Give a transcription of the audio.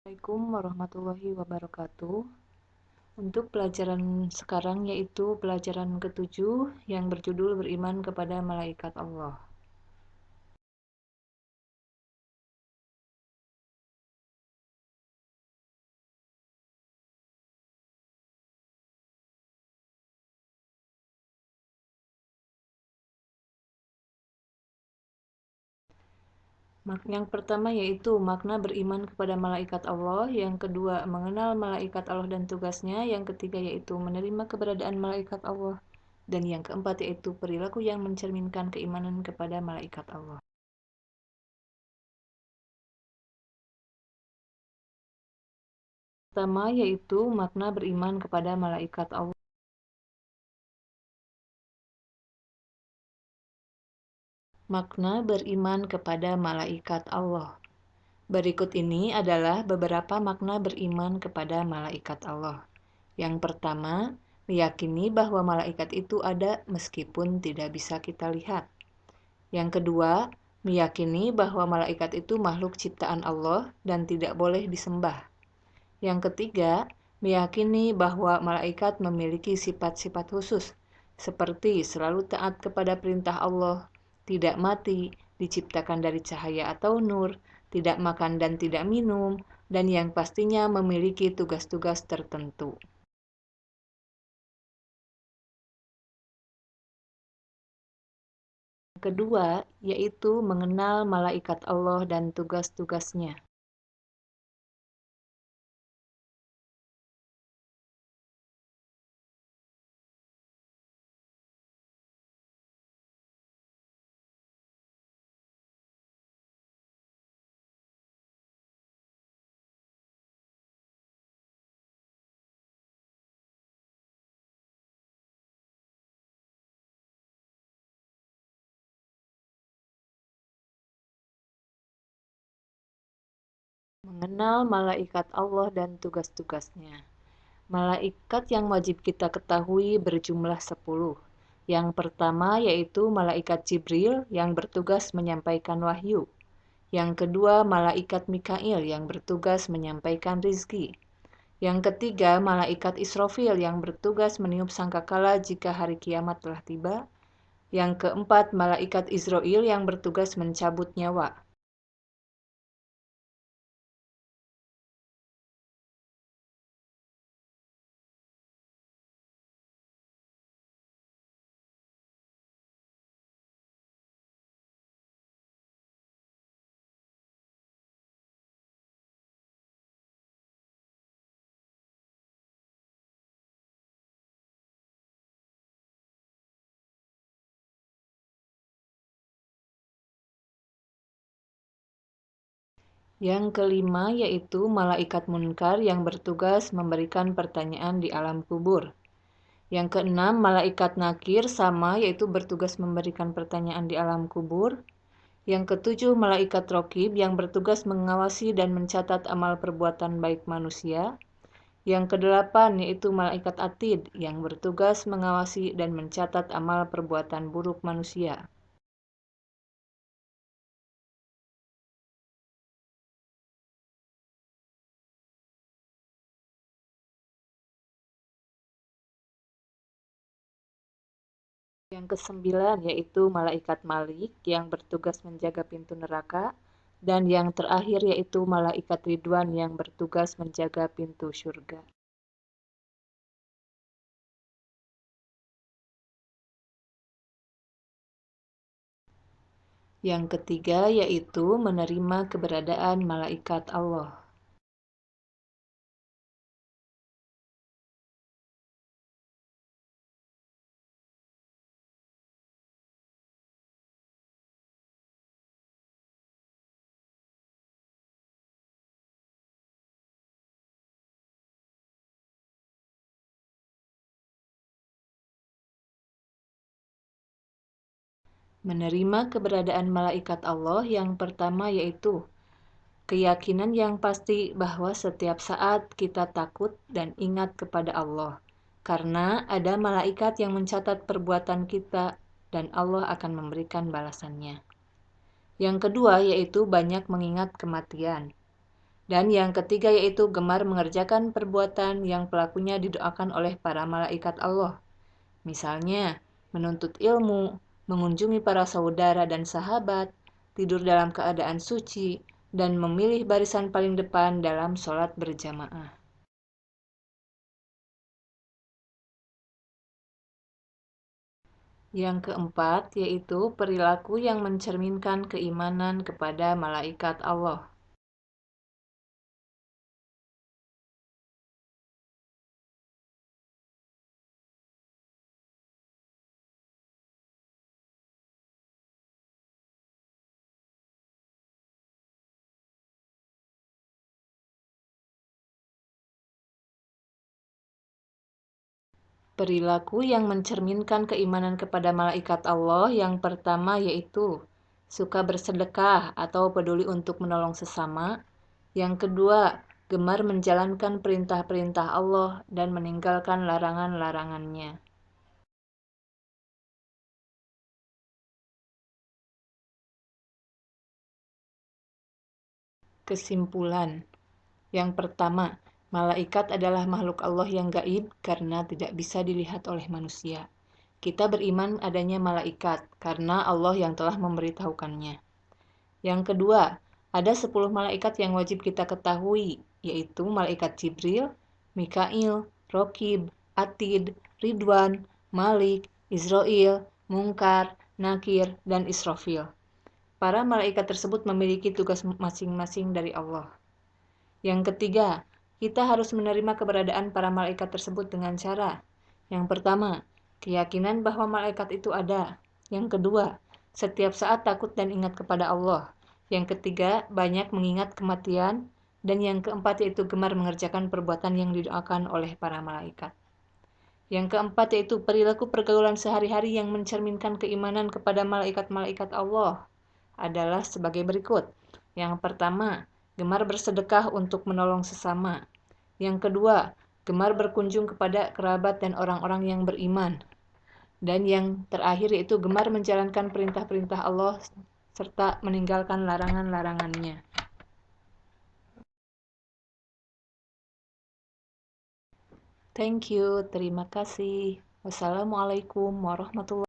Assalamualaikum warahmatullahi wabarakatuh. Untuk pelajaran sekarang yaitu pelajaran ketujuh yang berjudul beriman kepada malaikat Allah. Yang pertama yaitu makna beriman kepada malaikat Allah, yang kedua mengenal malaikat Allah dan tugasnya, yang ketiga yaitu menerima keberadaan malaikat Allah, dan yang keempat yaitu perilaku yang mencerminkan keimanan kepada malaikat Allah. Pertama yaitu makna beriman kepada malaikat Allah. Makna beriman kepada malaikat Allah. Berikut ini adalah beberapa makna beriman kepada malaikat Allah. Yang pertama, meyakini bahwa malaikat itu ada meskipun tidak bisa kita lihat. Yang kedua, meyakini bahwa malaikat itu makhluk ciptaan Allah dan tidak boleh disembah. Yang ketiga, meyakini bahwa malaikat memiliki sifat-sifat khusus, seperti selalu taat kepada perintah Allah, tidak mati, diciptakan dari cahaya atau nur, tidak makan dan tidak minum, dan yang pastinya memiliki tugas-tugas tertentu. Kedua, yaitu mengenal malaikat Allah dan tugas-tugasnya. Mengenal malaikat Allah dan tugas-tugasnya. Malaikat yang wajib kita ketahui berjumlah 10. Yang pertama yaitu malaikat Jibril yang bertugas menyampaikan wahyu. Yang kedua malaikat Mikail yang bertugas menyampaikan rizki. Yang ketiga malaikat Israfil yang bertugas meniup sangkakala jika hari kiamat telah tiba. Yang keempat malaikat Israil yang bertugas mencabut nyawa. Yang kelima yaitu malaikat munkar yang bertugas memberikan pertanyaan di alam kubur. Yang keenam malaikat nakir sama yaitu bertugas memberikan pertanyaan di alam kubur. Yang ketujuh malaikat rokib yang bertugas mengawasi dan mencatat amal perbuatan baik manusia. Yang kedelapan yaitu malaikat atid yang bertugas mengawasi dan mencatat amal perbuatan buruk manusia. Yang kesembilan yaitu malaikat Malik yang bertugas menjaga pintu neraka, dan yang terakhir yaitu malaikat Ridwan yang bertugas menjaga pintu surga. Yang ketiga yaitu menerima keberadaan malaikat Allah. Menerima keberadaan malaikat Allah yang pertama yaitu keyakinan yang pasti bahwa setiap saat kita takut dan ingat kepada Allah, karena ada malaikat yang mencatat perbuatan kita dan Allah akan memberikan balasannya. Yang kedua yaitu banyak mengingat kematian. Dan yang ketiga yaitu gemar mengerjakan perbuatan yang pelakunya didoakan oleh para malaikat Allah. Misalnya, menuntut ilmu, mengunjungi para saudara dan sahabat, tidur dalam keadaan suci, dan memilih barisan paling depan dalam sholat berjamaah. Yang keempat yaitu perilaku yang mencerminkan keimanan kepada malaikat Allah. Perilaku yang mencerminkan keimanan kepada malaikat Allah yang pertama yaitu suka bersedekah atau peduli untuk menolong sesama. Yang kedua, gemar menjalankan perintah-perintah Allah dan meninggalkan larangan-larangannya. Kesimpulan. Yang pertama, malaikat adalah makhluk Allah yang gaib karena tidak bisa dilihat oleh manusia. Kita beriman adanya malaikat karena Allah yang telah memberitahukannya. Yang kedua, ada 10 malaikat yang wajib kita ketahui, yaitu malaikat Jibril, Mikail, Rokib, Atid, Ridwan, Malik, Israel, Mungkar, Nakir, dan Israfil. Para malaikat tersebut memiliki tugas masing-masing dari Allah. Yang ketiga, kita harus menerima keberadaan para malaikat tersebut dengan cara: yang pertama, keyakinan bahwa malaikat itu ada. Yang kedua, setiap saat takut dan ingat kepada Allah. Yang ketiga, banyak mengingat kematian. Dan yang keempat yaitu gemar mengerjakan perbuatan yang didoakan oleh para malaikat. Yang keempat yaitu perilaku pergaulan sehari-hari yang mencerminkan keimanan kepada malaikat-malaikat Allah adalah sebagai berikut. Yang pertama, gemar bersedekah untuk menolong sesama. Yang kedua, gemar berkunjung kepada kerabat dan orang-orang yang beriman. Dan yang terakhir yaitu gemar menjalankan perintah-perintah Allah serta meninggalkan larangan-larangannya. Thank you, terima kasih. Wassalamualaikum warahmatullahi wabarakatuh.